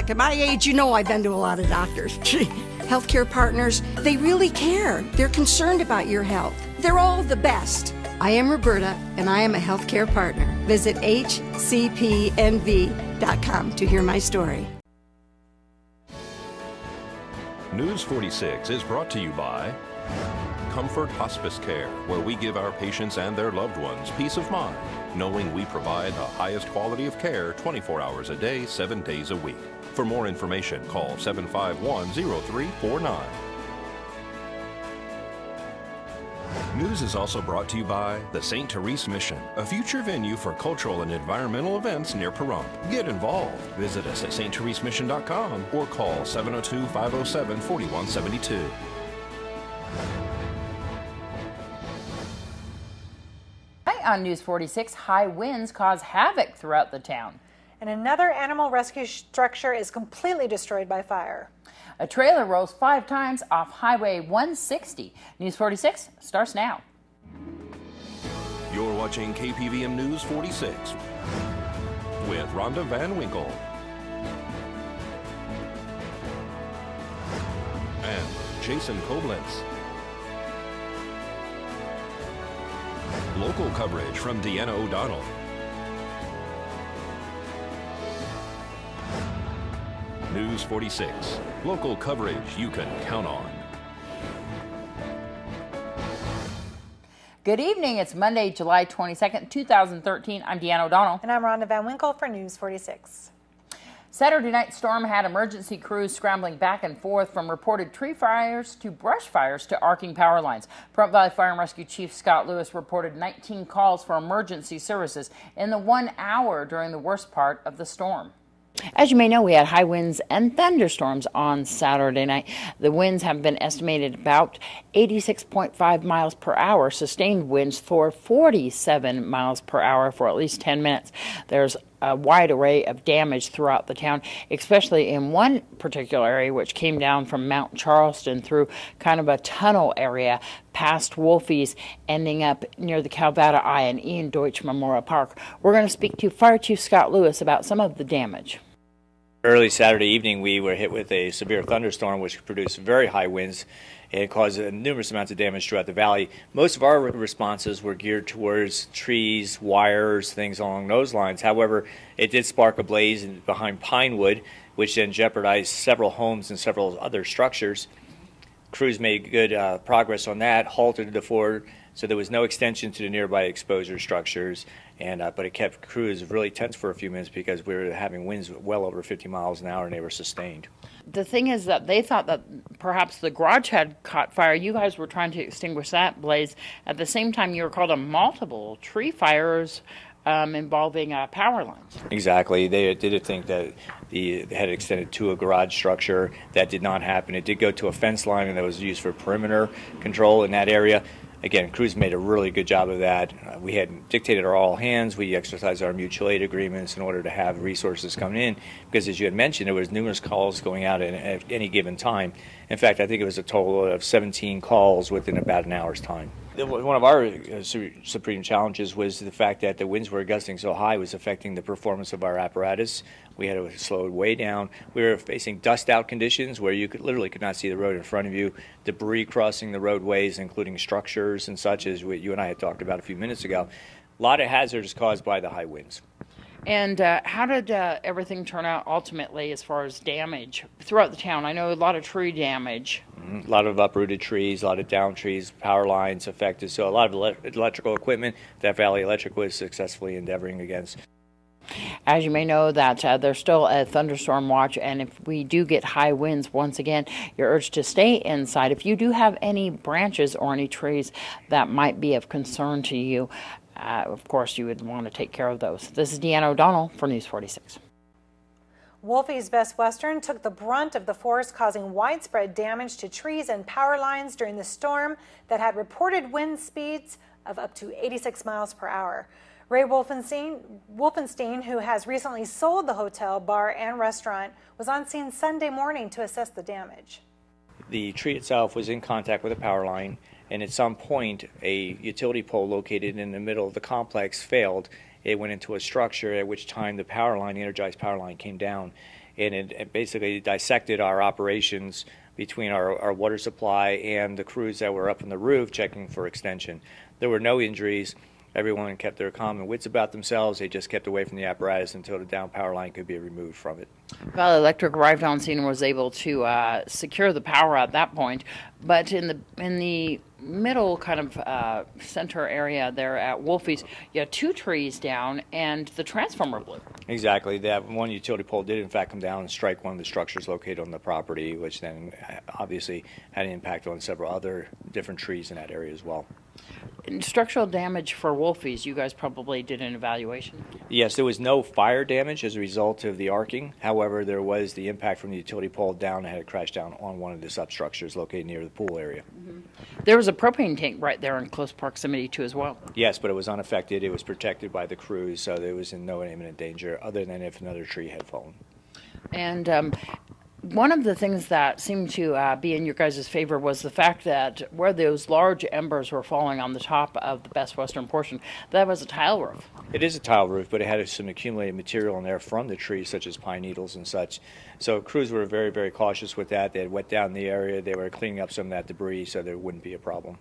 Heck, at my age, you know I've been to a lot of doctors. Healthcare partners, they really care. They're concerned about your health. They're all the best. I am Roberta, and I am a healthcare partner. Visit hcpnv.com to hear my story. News 46 is brought to you by Comfort Hospice Care, where we give our patients and their loved ones peace of mind, knowing we provide the highest quality of care 24 hours a day, 7 days a week. For more information, call 751-0349. News is also brought to you by the St. Therese Mission, a future venue for cultural and environmental events near Pahrump. Get involved. Visit us at sttheresemission.com or call 702-507-4172. Hi, on News 46, high winds cause havoc throughout the town. And another animal rescue structure is completely destroyed by fire. A trailer rolls 5 times off Highway 160. News 46 starts now. You're watching KPVM News 46 with Rhonda Van Winkle and Jason Koblenz. Local coverage from Deanna O'Donnell. News 46. Local coverage you can count on. Good evening. It's Monday, July 22nd, 2013. I'm Deanna O'Donnell. And I'm Rhonda Van Winkle for News 46. Saturday night storm had emergency crews scrambling back and forth from reported tree fires to brush fires to arcing power lines. Pahrump Valley Fire and Rescue Chief Scott Lewis reported 19 calls for emergency services in the 1 hour during the worst part of the storm. As you may know, we had high winds and thunderstorms on Saturday night. The winds have been estimated about 86.5 miles per hour, sustained winds for 47 miles per hour for at least 10 minutes. There's a wide array of damage throughout the town, especially in one particular area which came down from Mount Charleston through kind of a tunnel area past Wolfie's, ending up near the Calvada I and Ian Deutsch Memorial Park. We're going to speak to Fire Chief Scott Lewis about some of the damage. Early Saturday evening, we were hit with a severe thunderstorm which produced very high winds and caused numerous amounts of damage throughout the valley. Most of our responses were geared towards trees, wires, things along those lines. However, it did spark a blaze behind Pinewood, which then jeopardized several homes and several other structures. Crews made good progress on that, halted the fort, so there was no extension to the nearby exposure structures, but it kept crews really tense for a few minutes because we were having winds well over 50 miles an hour and they were sustained. The thing is that they thought that perhaps the garage had caught fire. You guys were trying to extinguish that blaze. At the same time, you were called on multiple tree fires involving power lines. Exactly. They did think that they had extended to a garage structure. That did not happen. It did go to a fence line, and that was used for perimeter control in that area. Again, crews made a really good job of that. We had dictated our all hands. We exercised our mutual aid agreements in order to have resources coming in because, as you had mentioned, there was numerous calls going out at any given time. In fact, I think it was a total of 17 calls within about an hour's time. One of our supreme challenges was the fact that the winds were gusting so high was affecting the performance of our apparatus. We had to slow it way down. We were facing dust-out conditions where you literally could not see the road in front of you, debris crossing the roadways, including structures and such, as you and I had talked about a few minutes ago. A lot of hazards caused by the high winds. And how did everything turn out ultimately as far as damage throughout the town? I know a lot of tree damage. A lot of uprooted trees, a lot of down trees, power lines affected. So a lot of electrical equipment that Valley Electric was successfully endeavoring against. As you may know, that there's still a thunderstorm watch, and if we do get high winds, once again, you're urged to stay inside. If you do have any branches or any trees that might be of concern to you, of course, you would want to take care of those. This is Deanna O'Donnell for News 46. Wolfie's Best Western took the brunt of the force, causing widespread damage to trees and power lines during the storm that had reported wind speeds of up to 86 miles per hour. Ray Wolfenstein, who has recently sold the hotel, bar, and restaurant, was on scene Sunday morning to assess the damage. The tree itself was in contact with a power line, and at some point a utility pole located in the middle of the complex failed. It went into a structure, at which time the power line, the energized power line, came down. and it basically dissected our operations between our water supply and the crews that were up on the roof checking for extension. There were no injuries. Everyone kept their calm and wits about themselves. They just kept away from the apparatus until the down power line could be removed from it. Valley Electric arrived on scene and was able to secure the power at that point. But in the middle kind of center area there at Wolfie's, you had 2 trees down and the transformer blew. Exactly. That one utility pole did in fact come down and strike one of the structures located on the property, which then obviously had an impact on several other different trees in that area as well. Structural damage for Wolfie's, you guys probably did an evaluation. Yes, there was no fire damage as a result of the arcing. However, there was the impact from the utility pole down and had it crash down on one of the substructures located near the pool area. Mm-hmm. There was a propane tank right there in close proximity to as well. Yes, but it was unaffected. It was protected by the crews, so there was in no imminent danger other than if another tree had fallen. And one of the things that seemed to be in your guys' favor was the fact that where those large embers were falling on the top of the Best Western portion, that was a tile roof. It is a tile roof, but it had some accumulated material in there from the trees, such as pine needles and such. So crews were very, very cautious with that. They had wet down the area. They were cleaning up some of that debris, so there wouldn't be a problem.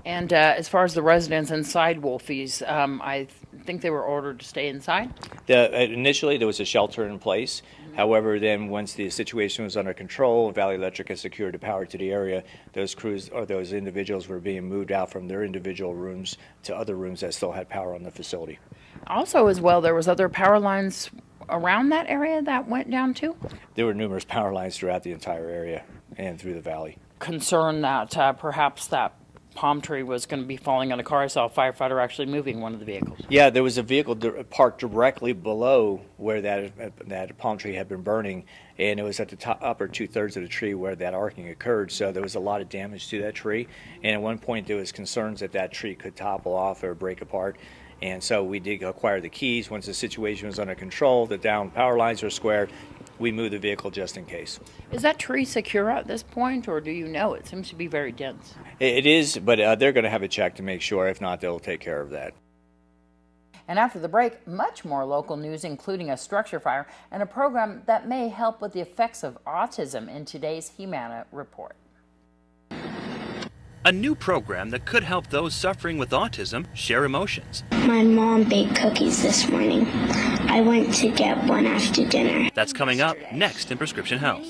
And as far as the residents inside Wolfie's, I think they were ordered to stay inside? Initially, there was a shelter in place. However, then once the situation was under control, Valley Electric has secured the power to the area. Those crews or those individuals were being moved out from their individual rooms to other rooms that still had power on the facility. Also, as well, there was other power lines around that area that went down too? There were numerous power lines throughout the entire area and through the valley. Concern that perhaps that palm tree was going to be falling on a car. I saw a firefighter actually moving one of the vehicles. Yeah, there was a vehicle parked directly below where that palm tree had been burning, and it was at the upper 2/3 of the tree where that arcing occurred, so there was a lot of damage to that tree. And at one point there was concerns that that tree could topple off or break apart. And so we did acquire the keys. Once the situation was under control, the down power lines were squared, we moved the vehicle just in case. Is that tree secure at this point, or do you know? It seems to be very dense. It is, but they're going to have a check to make sure. If not, they'll take care of that. And after the break, much more local news, including a structure fire and a program that may help with the effects of autism in today's Humana report. A new program that could help those suffering with autism share emotions. My mom baked cookies this morning. I went to get one after dinner. That's coming up next in Prescription Health.